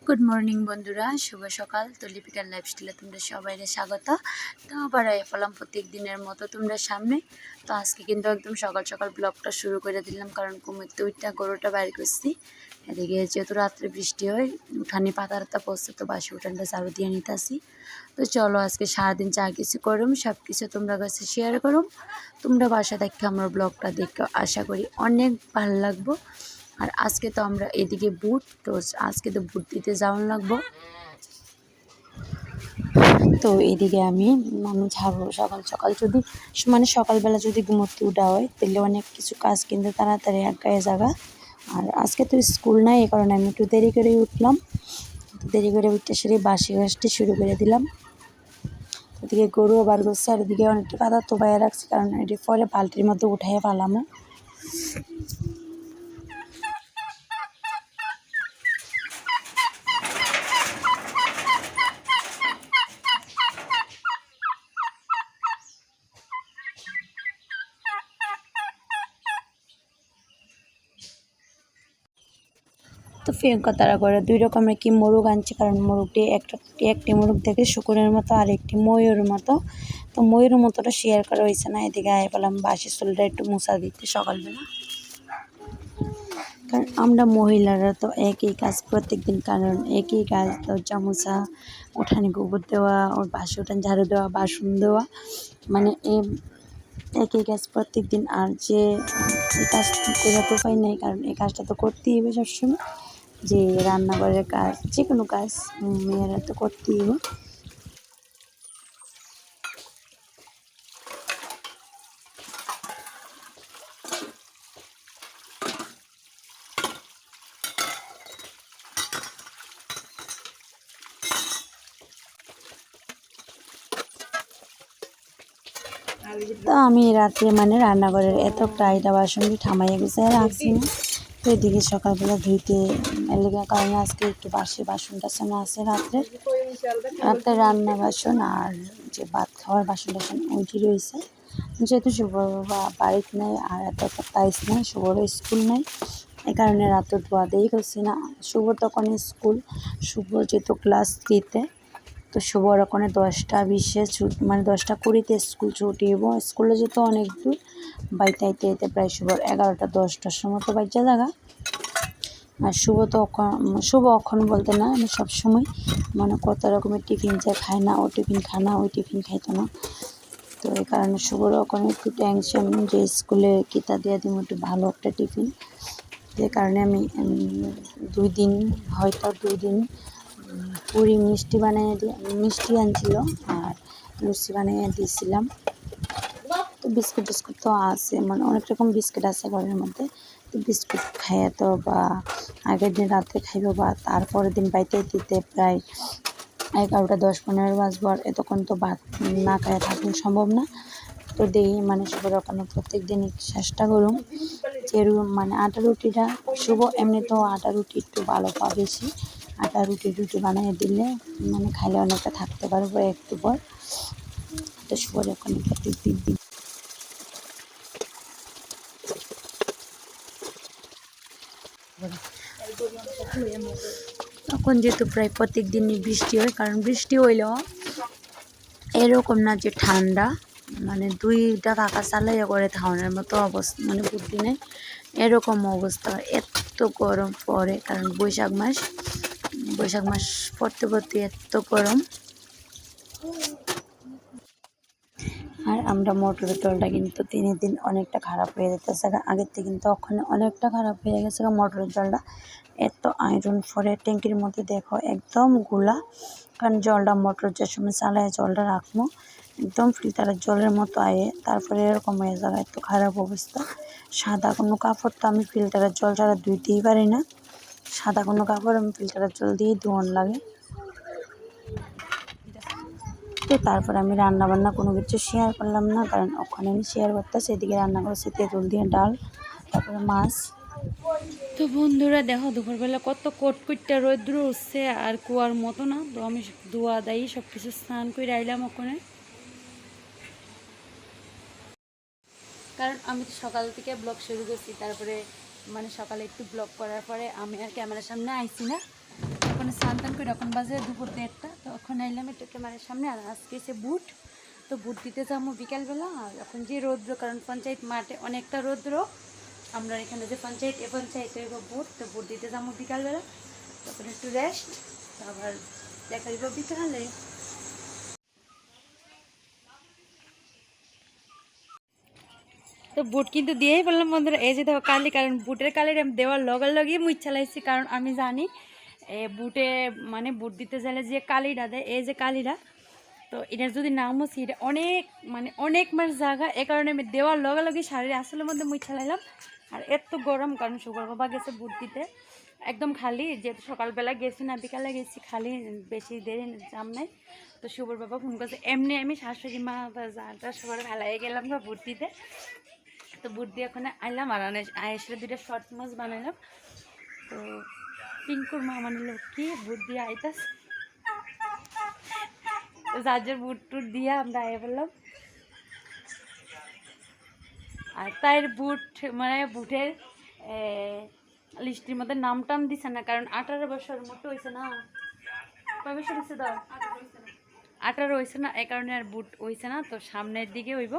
Good morning বন্ধুরা, শুভ সকাল। তো লিপিকার লাইফস্টাইলে তোমরা সবাইকে স্বাগত। তো আবার পেলাম প্রত্যেক দিনের মতো তোমরা সামনে। তো আজকে কিন্তু একদম সকাল সকাল ব্লগটা শুরু করে দিলাম, কারণ কুমিরতে ওইটা গরুটা বাইর করছি। এদিকে যেহেতু রাত্রে বৃষ্টি হয়, উঠানি পাতা রাতা পড়ছে, তো বাসি উঠানটা ঝাড়ু দিয়ে নিতে আসি। তো চলো আজকে সারাদিন যা কিছু করুম সব কিছু তোমরা কাছে শেয়ার করুম। তোমরা বাসা দেখে আমার ব্লগটা দেখে আশা করি অনেক ভালো লাগবো। আর আজকে তো আমরা এদিকে বুট, তো আজকে তো বুট দিতে যাওয়ান লাগবো। তো এদিকে আমি ঝাড়ু সকাল সকাল যদি সকালবেলা যদি ঘুমোতে উঠা হয় তাহলে অনেক কিছু কাজ কিন্তু তাড়াতাড়ি আগায় জায়গা। আর আজকে তো স্কুল নাই, এই কারণে আমি একটু দেরি করে উঠলাম। দেরি করে উঠতে সেরে বাসি ঘাসটি শুরু করে দিলাম। ওদিকে গরুও বার করছে, আর এদিকে অনেকটা কাদা তো বাইরে রাখছি, কারণ এটি পরে বালতির মধ্যে উঠাইয়া পালামো। তো প্রিয়ঙ্কা তারা করে দুই রকমের কি মোরগ আনছে, কারণ মোরগটি একটি মোরগ দেখে শুকুরের মতো আর একটি ময়ূরের মতো। তো ময়ূরের মতোটা শেয়ার করা হয়েছে না। এদিকে আয় পেলাম বাসি চুলটা একটু মুছা দিতে সকালবেলা, কারণ আমরা মহিলারা তো একই কাজ প্রত্যেক দিন, কারণ একই কাজ দরজা মোছা, উঠানে গোবর দেওয়া, ওর বাসি উঠান ঝাড়ু দেওয়া, বাসন দেওয়া, মানে একই কাজ প্রত্যেক দিন। আর যে এই কাজ করে তো উপায় নেই, কারণ এই কাজটা তো করতেই হবে সবসময়। যে রান্নাঘরের কাজ, যে কোনো কাজ মেয়েরা তো করতেই হবে। তো আমি রাত্রে রান্নাঘরের এত প্রায়টা বাসন ঠামাইয়া গুছিয়ে রাখছি না। তো এদিকে সকালবেলা ধুইতে এলাকার কারণে আজকে একটু বাসন টাসন আছে রাত্রে রান্না বাসন, আর যে ভাত খাওয়ার বাসন টাসন ওইটি রয়েছে। যেহেতু শুভ বাড়িতে নেই আর এত তাইস নেই, শুভরও স্কুল নেই, এই কারণে রাত্রে ধোয়া দেই করছি না। শুভ তখন স্কুল, শুভ যেহেতু ক্লাস 3-তে, তো শুভর ওখানে 10টা 20-এ 10টা 20-তে স্কুল ছুটি হবো। স্কুলে যেত অনেক দূর, বাইতে আইতে আইতে প্রায় শুভর 11টা 10টার সময় তো বাচ্চা জায়গা। আর শুভ অক্ষণ বলতে না, আমি সবসময় কত রকমের টিফিন যে খায় না, ও টিফিন খায় না, ওই টিফিন খাইতো না। তো এই কারণে শুভর ওখানে একটু টেনশন যে স্কুলে কিতা দিয়ে দিব একটু ভালো একটা টিফিন। যে কারণে আমি 2 দিন হয়তো 2 দিন পুরি মিষ্টি আনছিল আর লুচি বানিয়ে দিয়েছিলাম। তো বিস্কুট টিস্কুট তো আছে, অনেক রকম বিস্কুট আছে ঘরের মধ্যে। তো বিস্কুট খাইয়ে তো বা আগের দিন রাত্রে খাইব বা তারপরের দিন বাইতে দিতে প্রায় 11টা 10-15 বাজবো। আর এতক্ষণ তো ভাত না খাইয়ে থাকুন সম্ভব না। তো দেই সবার ওখানে প্রত্যেক দিনই চেষ্টা করুন যে আটা রুটিটা শুভ এমনি তো আটা রুটি একটু ভালো পাওয়া বেশি। আটা রুটি বানিয়ে দিলে খাইলে অনেকটা থাকতে পারবো একটু পর। তো শুভর ওখানে প্রত্যেক দিন তখন যেহেতু প্রায় প্রত্যেক দিনই বৃষ্টি হয়, কারণ বৃষ্টি হইলেও এরকম না যে ঠান্ডা, 2টা পাখা চালাইয়া করে ধানের মতো অবস্থা, বুদ্ধি নেই, এরকম অবস্থা। এত গরম পড়ে, কারণ বৈশাখ মাস পড়তে পড়তে এত গরম। আর আমরা মোটরের জলটা কিন্তু দিনে দিন অনেকটা খারাপ হয়ে যেতেছে, আগের থেকে কিন্তু ওখানে অনেকটা খারাপ হয়ে গেছে মোটরের জলটা। এত আয়রন পরে ট্যাঙ্কির মধ্যে দেখো একদম গুলা, কারণ জলটা মোটর যে সময় চালায় জলটা রাখবো একদম ফিল্টারের জলের মতো আয়ে, তারপরে এরকম হয়ে যাবে, এত খারাপ অবস্থা। সাদা কোনো কাপড় তো আমি ফিল্টারের জল ছাড়া ধুইতেই পারি না, সাদা কোনো কাপড় আমি ফিল্টারের জল দিয়েই ধোয়ান লাগে। তো তারপর আমি রান্নাবান্না কোনো কিছু শেয়ার করলাম না, কারণ ওখানে আমি শেয়ার করতেছি। এদিকে রান্না করছি তেঁতুল দিয়ে ডাল, তারপরে মাছ। তো বন্ধুরা দেখো দুপুরবেলা কত কটকুটটা রৌদ্র উঠছে, আর কুয়ার মতো না। তো আমি ধোয়া দায়ী সব কিছু স্নান করে আইলাম ওখানে, কারণ আমি তো সকাল থেকে ব্লগ শুরু করছি। তারপরে সকালে একটু ব্লগ করার পরে আমি আর ক্যামেরার সামনে আইছি না, এখন স্নান টান করে এখন বাজে দুপুর 1:30, তো এখন আইলাম একটু ক্যামেরার সামনে। আর আজকে এসে বুট, তো বুট দিতে যাবো বিকালবেলা। আর এখন যে রৌদ্র, কারণ পঞ্চায়েত মাঠে অনেকটা রৌদ্র, আমরা এখানে যে পঞ্চায়েত এ পঞ্চায়েতে বুট, তো বুট দিতে যাবো বিকালবেলা। তখন একটু রেস্ট, আবার দেখা দিব বিকালে। তো বুট কিন্তু দিয়েই বললাম বন্ধুরা, এই যে দেখো কালি, কারণ বুটের কালির আমি দেওয়ার লগেই মুই চালাইছি, কারণ আমি জানি বুটে মানে বুট দিতে গেলে যে কালিটা দেয়, এই যে কালিটা, তো এটার যদি নাম হচ্ছে এটা অনেক মাস জায়গা, এ কারণে আমি দেওয়ার লগে শাড়ির আসলের মধ্যে মুই চালাইলাম। আর এত গরম, কারণ সুগার বাবা গেছে বুট দিতে একদম খালি, যেহেতু সকালবেলা গেছি না বিকালে গেছি, খালি বেশি দেরি জাম নাই। তো সুবর বাবা ফোন করছে, এমনি আমি শাশুড়ি মা বা যাটা সবার ভালাই গেলাম বা বুট দিতে। তো বুট দিয়ে ওখানে আইলাম, আর আয়েসের 2টা শর্ট মাছ বানাইলাম। তো পিঙ্কুর মা মানে কি বুট দিয়ে আইতাস, যার বুট টুট দিয়ে আমরা আয়ে বললাম। আর তাই বুট মানে বুটের লিস্টির মধ্যে নাম টাম দিছে না, কারণ 18 বছর মতো হয়েছে না, কয় বছর হয়েছে? 18 হয়েছে না, এই কারণে আর বুট হয়েছে না। তো সামনের দিকে হইব।